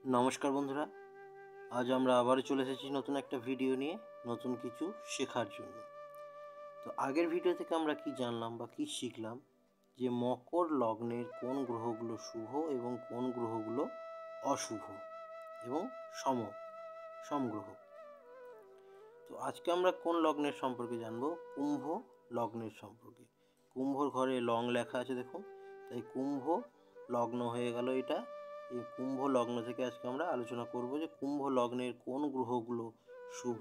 নমস্কার বন্ধুরা, আজ আমরা আবারও চলে এসেছি নতুন একটা ভিডিও নিয়ে, নতুন কিছু শেখার জন্য। তো আগের ভিডিও থেকে আমরা কি জানলাম বা কি শিখলাম, যে মকর লগ্নের কোন গ্রহগুলো শুভ এবং কোন গ্রহগুলো অশুভ এবং সমগ্রহ। তো আজকে আমরা কোন লগ্নের সম্পর্কে জানবো? কুম্ভ লগ্নের সম্পর্কে। কুম্ভর ঘরে লং লেখা আছে দেখুন, তাই কুম্ভ লগ্ন হয়ে গেল এটা। এই কুম্ভ লগ্ন থেকে আজকে আমরা আলোচনা করব যে কুম্ভ লগ্নের কোন গ্রহগুলো শুভ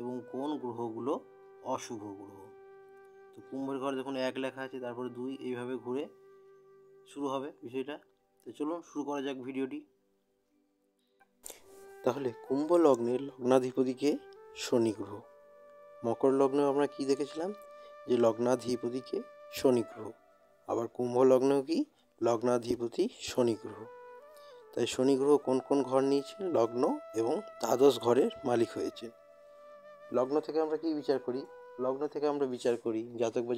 এবং কোন গ্রহগুলো অশুভ গ্রহ। তো কুম্ভের ঘরে দেখুন 1 লেখা আছে, তারপরে 2, এইভাবে ঘুরে শুরু হবে বিষয়টা। তো চলুন শুরু করা যাক ভিডিওটি। তাহলে কুম্ভ লগ্নের লগ্নাধিপতিকে শনি গ্রহ। মকর লগ্নে আমরা কি দেখেছিলাম, যে লগ্নাধিপতিকে শনি গ্রহ। আবার কুম্ভ লগ্নেও কি লগ্নাধিপতি শনি গ্রহ। তাই শনি গ্রহ কোন কোন ঘর নিয়েছে? লগ্ন এবং দ্বাদশ ঘরের মালিক হয়েছে। লগ্ন থেকে আমরা কি বিচার করি? লগ্ন থেকে আমরা বিচার করি জাতক বা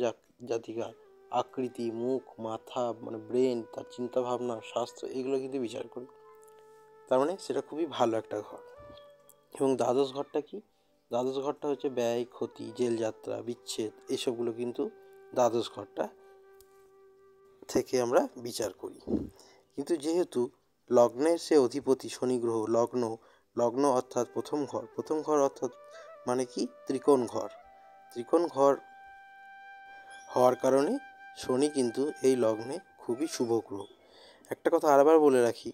জাতিকার আকৃতি, মুখ, মাথা, মানে ব্রেন, তার চিন্তাভাবনা, স্বাস্থ্য, এগুলো কিন্তু বিচার করি। তার মানে সেটা খুবই ভালো একটা ঘর। এবং দ্বাদশ ঘরটা কি? দ্বাদশ ঘরটা হচ্ছে ব্যয়, ক্ষতি, জেল যাত্রা, বিচ্ছেদ, এইসবগুলো কিন্তু দ্বাদশ ঘরটা থেকে আমরা বিচার করি। কিন্তু যেহেতু লগ্নের সে অধিপতি শনি গ্রহ, লগ্ন অর্থাৎ প্রথম ঘর অর্থাৎ মানে কি ত্রিকোণ ঘর হওয়ার কারণে শনি কিন্তু এই লগ্নে খুবই শুভ গ্রহ। একটা কথা আরেকবার বলে রাখি,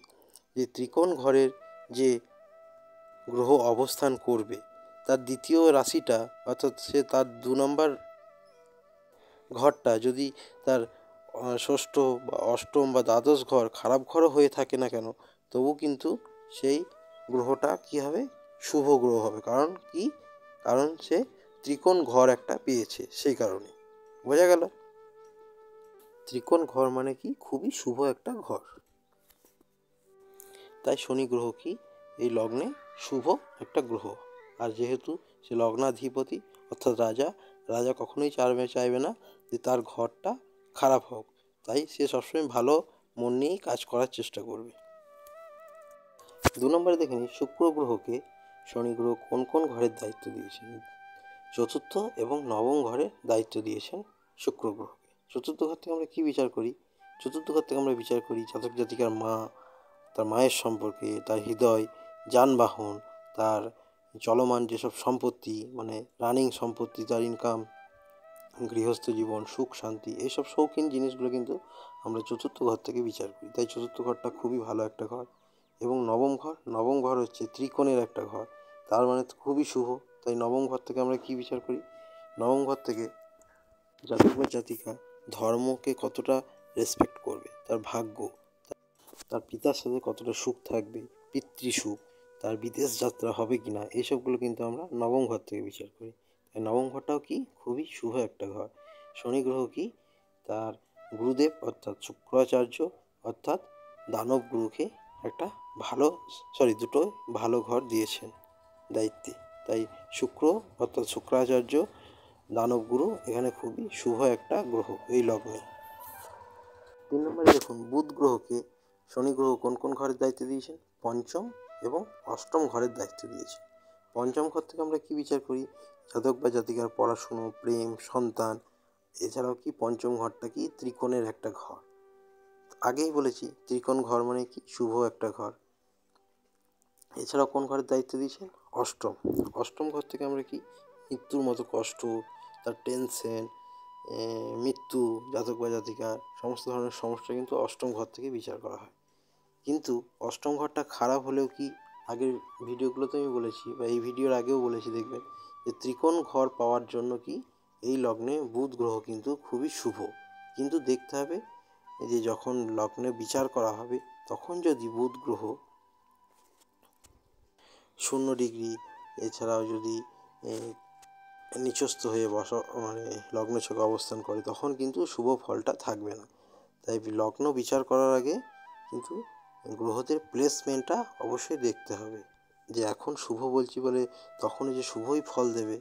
যে ত্রিকোণ ঘরের যে গ্রহ অবস্থান করবে, তার দ্বিতীয় রাশিটা অর্থাৎ সে তার 2 নম্বর ঘরটা যদি তার ষষ্ঠ বা অষ্টম বা দ্বাদশ ঘর খারাপ ঘরও হয়ে থাকে না কেন, তবু কিন্তু সেই গ্রহটা কী হবে? শুভ গ্রহ হবে। কারণ সে ত্রিকোণ ঘর একটা পেয়েছে, সেই কারণে। বোঝা গেল? ত্রিকোণ ঘর মানে কি খুবই শুভ একটা ঘর। তাই শনি গ্রহ কি এই লগ্নে শুভ একটা গ্রহ। আর যেহেতু সে লগ্নাধিপতি অর্থাৎ রাজা কখনোই চাইবে না যে তার ঘরটা খারাপ হোক। তাই সে সবসময় ভালো মন নিয়েই কাজ করার চেষ্টা করবে। 2 নম্বরে দেখে নিই, শুক্র গ্রহকে শনি গ্রহ কোন কোন ঘরের দায়িত্ব দিয়েছেন? চতুর্থ এবং নবম ঘরের দায়িত্ব দিয়েছেন শুক্র গ্রহকে। চতুর্থ ঘর থেকে আমরা কি বিচার করি? চতুর্থ ঘর থেকে আমরা বিচার করি জাতক জাতিকার মা, তার মায়ের সম্পর্কে, তার হৃদয়, যানবাহন, তার চলমান যেসব সম্পত্তি, মানে রানিং সম্পত্তি, তার ইনকাম, গৃহস্থ জীবন, সুখ শান্তি, এইসব শৌখিন জিনিসগুলো কিন্তু আমরা চতুর্থ ঘর থেকে বিচার করি। তাই চতুর্থ ঘরটা খুবই ভালো একটা ঘর। এবং নবম ঘর হচ্ছে ত্রিকোণের একটা ঘর, তার মানে খুবই শুভ। তাই নবম ঘর থেকে আমরা কি বিচার করি? নবম ঘর থেকে জাতক বা জাতিকা ধর্মকে কতটা রেসপেক্ট করবে, তার ভাগ্য, তার পিতার সাথে কতটা সুখ থাকবে, পিতৃসুখ, তার বিদেশ যাত্রা হবে কি না, এইসবগুলো কিন্তু আমরা নবম ঘর থেকে বিচার করি। তাই নবম ঘরটাও কি খুবই শুভ একটা ঘর। শনি গ্রহ কি তার গুরুদেব অর্থাৎ শুক্রাচার্য অর্থাৎ দানব গুরুকে একটা দুটো ভালো ঘর দিয়েছেন দায়িত্বে। তাই শুক্র অর্থাৎ শুক্রাচার্য, দানব গুরু এখানে খুবই শুভ একটা গ্রহ এই লগ্নে। 3 নম্বরে দেখুন, বুধ গ্রহকে শনি গ্রহ কোন কোন ঘরের দায়িত্ব দিয়েছেন? পঞ্চম এবং অষ্টম ঘরের দায়িত্ব দিয়েছেন। পঞ্চম ঘর থেকে আমরা কি বিচার করি? জাতক বা জাতিকার পড়াশুনো, প্রেম, সন্তান। এছাড়াও কি পঞ্চম ঘরটা কি ত্রিকোণের একটা ঘর। আগেই বলেছি ত্রিকোণ ঘর মানে কি শুভ একটা ঘর। এছাড়াও কোন ঘরের দায়িত্ব দিয়েছেন? অষ্টম ঘর থেকে আমরা কি মৃত্যুর মতো কষ্ট, তার টেনশন, মৃত্যু, জাতক বা জাতিকার সমস্ত ধরনের সমস্যা কিন্তু অষ্টম ঘর থেকে বিচার করা হয়। কিন্তু অষ্টম ঘরটা খারাপ হলেও কি, আগের ভিডিওগুলোতে আমি বলেছি বা এই ভিডিওর আগেও বলেছি, দেখবেন যে ত্রিকোণ ঘর পাওয়ার জন্য কি এই লগ্নে বুধ গ্রহ কিন্তু খুবই শুভ। কিন্তু দেখতে হবে যে যখন লগ্নে বিচার করা হবে, তখন যদি বুধ গ্রহ 0 ডিগ্রি, এছাড়াও যদি নিচস্থ হয়ে লগ্ন ছকে অবস্থান করে, তখন কিন্তু শুভ ফলটা থাকবে না। তাই লগ্ন বিচার করার আগে কিন্তু গ্রহদের প্লেসমেন্টটা অবশ্যই দেখতে হবে, যে এখন শুভ বলছি বলে তখনই যে শুভই ফল দেবে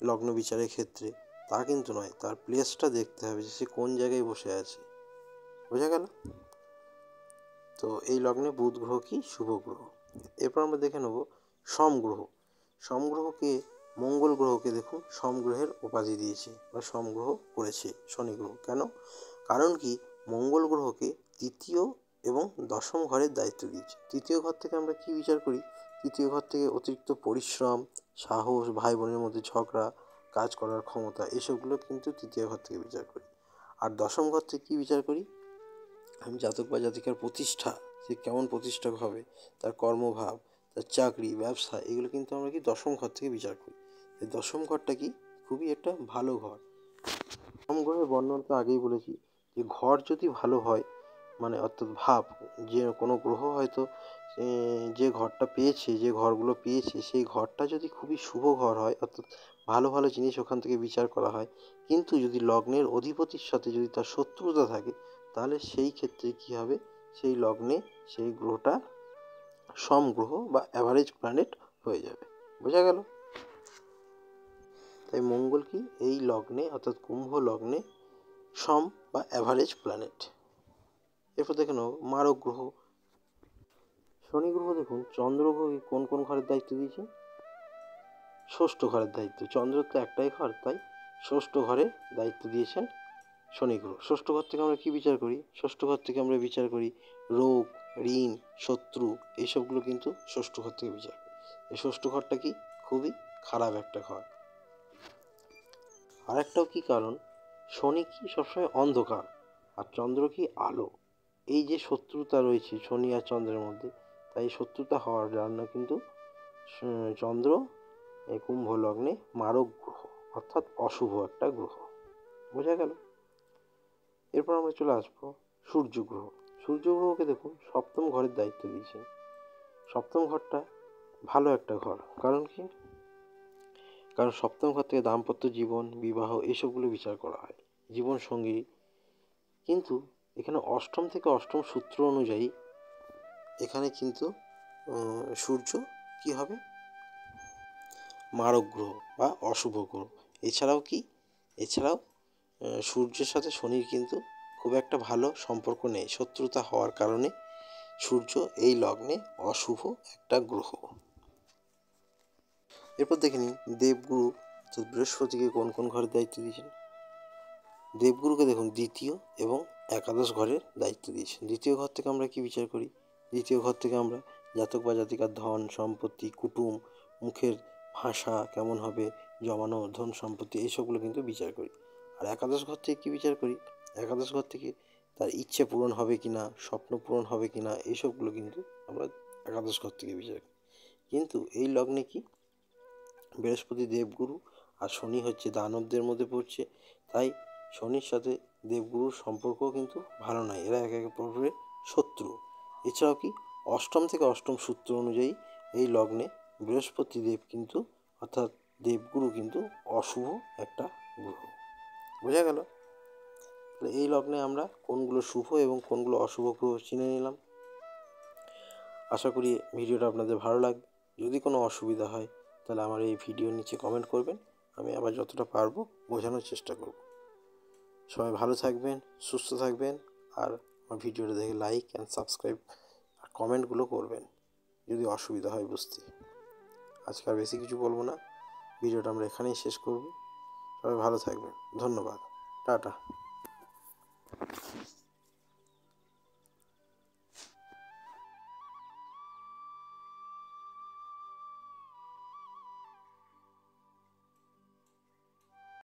লগ্ন বিচারের ক্ষেত্রে, তা কিন্তু নয়। তার প্লেসটা দেখতে হবে যে সে কোন জায়গায় বসে আছে। বোঝা গেল? তো এই লগ্নে বুধ গ্রহ কি শুভ গ্রহ। এরপর আমরা দেখে নেব সম গ্রহ। সম গ্রহকে মঙ্গল গ্রহকে দেখুন সম গ্রহের উপাধি দিয়েছে বা সম গ্রহ করেছে শনি গ্রহ। কেন? কারণ কি মঙ্গল গ্রহকে তৃতীয় এবং দশম ঘরের দায়িত্ব দিয়েছে। তৃতীয় ঘর থেকে আমরা কি বিচার করি? তৃতীয় ঘর থেকে অতিরিক্ত পরিশ্রম, সাহস, ভাই বোনের মধ্যে ঝগড়া, কাজ করার ক্ষমতা, এসবগুলো কিন্তু তৃতীয় ঘর থেকে বিচার করি। আর দশম ঘর থেকে কী বিচার করি? আমি জাতক বা জাতিকার প্রতিষ্ঠা, সে কেমন প্রতিষ্ঠা হবে, তার কর্মভাব, তার চাকরি, ব্যবসা, এগুলো কিন্তু আমরা কি দশম ঘর থেকে বিচার করি। এই দশম ঘরটা কি খুবই একটা ভালো ঘর। দশম ঘরের বর্ণনা তো আগেই বলেছি যে ঘর যদি ভালো হয়, মানে অর্থাৎ ভাব, যে কোনো গ্রহ হয়তো যে ঘরটা পেয়েছে, যে ঘরগুলো পেয়েছে, সেই ঘরটা যদি খুবই শুভ ঘর হয়, অর্থাৎ ভালো ভালো জিনিস ওখান থেকে বিচার করা হয়, কিন্তু যদি লগ্নের অধিপতির সাথে যদি তার শত্রুতা থাকে, তাহলে সেই ক্ষেত্রে কী হবে? সেই লগ্নে সেই গ্রহটা সম গ্রহ বা অ্যাভারেজ প্ল্যানেট হয়ে যাবে। বোঝা গেল? তাই মঙ্গল কি এই লগ্নে অর্থাৎ কুম্ভ লগ্নে সম বা অ্যাভারেজ প্ল্যানেট। এরপর দেখে নাও মারক গ্রহ। শনি গ্রহ দেখুন চন্দ্র গ্রহকে কোন কোন ঘরের দায়িত্ব দিয়েছে? ষষ্ঠ ঘরের দায়িত্ব। চন্দ্র তো একটাই ঘর, তাই ষষ্ঠ ঘরের দায়িত্ব দিয়েছেন শনি গ্রহ। ষষ্ঠ ঘর থেকে আমরা কি বিচার করি? ষষ্ঠ ঘর থেকে আমরা বিচার করি রোগ, ঋণ, শত্রু, এইসবগুলো কিন্তু ষষ্ঠ ঘর থেকে বিচার করি। এই ষষ্ঠ ঘরটা কি খুবই খারাপ একটা ঘর। আর একটাও কি কারণ, শনি কি সবসময় অন্ধকার আর চন্দ্র কি আলো। এই যে শত্রুতা রয়েছে শনি আর চন্দ্রের মধ্যে, তাই শত্রুতা হওয়ার জন্য কিন্তু চন্দ্র এই কুম্ভ লগ্নে মারক গ্রহ, অর্থাৎ অশুভ একটা গ্রহ। বোঝা গেল? এরপর আমরা চলে আসবো সূর্য গ্রহ। সূর্য গ্রহকে দেখুন সপ্তম ঘরের দায়িত্ব দিয়েছে। সপ্তম ঘরটা ভালো একটা ঘর। কারণ কি? কারণ সপ্তম ঘর থেকে দাম্পত্য জীবন, বিবাহ, এসবগুলো বিচার করা হয়, জীবন সঙ্গী। কিন্তু এখানে অষ্টম থেকে অষ্টম সূত্র অনুযায়ী এখানে কিন্তু সূর্য কি হবে? মারক গ্রহ বা অশুভ গ্রহ। এছাড়াও সূর্যের সাথে শনির কিন্তু খুব একটা ভালো সম্পর্ক নেই। শত্রুতা হওয়ার কারণে সূর্য এই লগ্নে অশুভ একটা গ্রহ। এরপর দেখে নিন দেবগুরু অর্থাৎ বৃহস্পতিকে কোন কোন ঘরের দায়িত্ব দিয়েছেন। দেবগুরুকে দেখুন দ্বিতীয় এবং একাদশ ঘরের দায়িত্ব দিয়েছেন। দ্বিতীয় ঘর থেকে আমরা কি বিচার করি? দ্বিতীয় ঘর থেকে আমরা জাতক বা জাতিকার ধন সম্পত্তি, কুটুম, মুখের ভাষা কেমন হবে, জমানো ধন সম্পত্তি, এইসবগুলো কিন্তু বিচার করি। আর একাদশ ঘর থেকে কী বিচার করি? একাদশ ঘর থেকে তার ইচ্ছে পূরণ হবে কি না, স্বপ্ন পূরণ হবে কি না, এইসবগুলো কিন্তু আমরা একাদশ ঘর থেকে বিচার করি। কিন্তু এই লগ্নে কি বৃহস্পতি দেবগুরু আর শনি হচ্ছে দানবদের মধ্যে পড়ছে, তাই শনির সাথে দেবগুরুর সম্পর্কও কিন্তু ভালো নয়, এরা একে অপরের শত্রু। এছাড়াও কি অষ্টম থেকে অষ্টম সূত্র অনুযায়ী এই লগ্নে বৃহস্পতি দেব কিন্তু অর্থাৎ দেবগুরু কিন্তু অশুভ একটা গ্রহ। বোঝা গেল? তাহলে এই লগ্নে আমরা কোনগুলো শুভ এবং কোনগুলো অশুভ গ্রহ চিনে নিলাম। আশা করি ভিডিওটা আপনাদের ভালো লাগবে। যদি কোনো অসুবিধা হয় তাহলে আমার এই ভিডিওর নিচে কমেন্ট করবেন, আমি আবার যতটা পারবো বোঝানোর চেষ্টা করব। সবাই ভালো থাকবেন, সুস্থ থাকবেন, আর আমার ভিডিওটা দেখে লাইক অ্যান্ড সাবস্ক্রাইব আর কমেন্টগুলো করবেন যদি অসুবিধা হয় বুঝতে। আজকে আর বেশি কিছু বলবো না, ভিডিওটা আমরা এখানেই শেষ করব। সবাই ভালো থাকবেন, ধন্যবাদ, টাটা।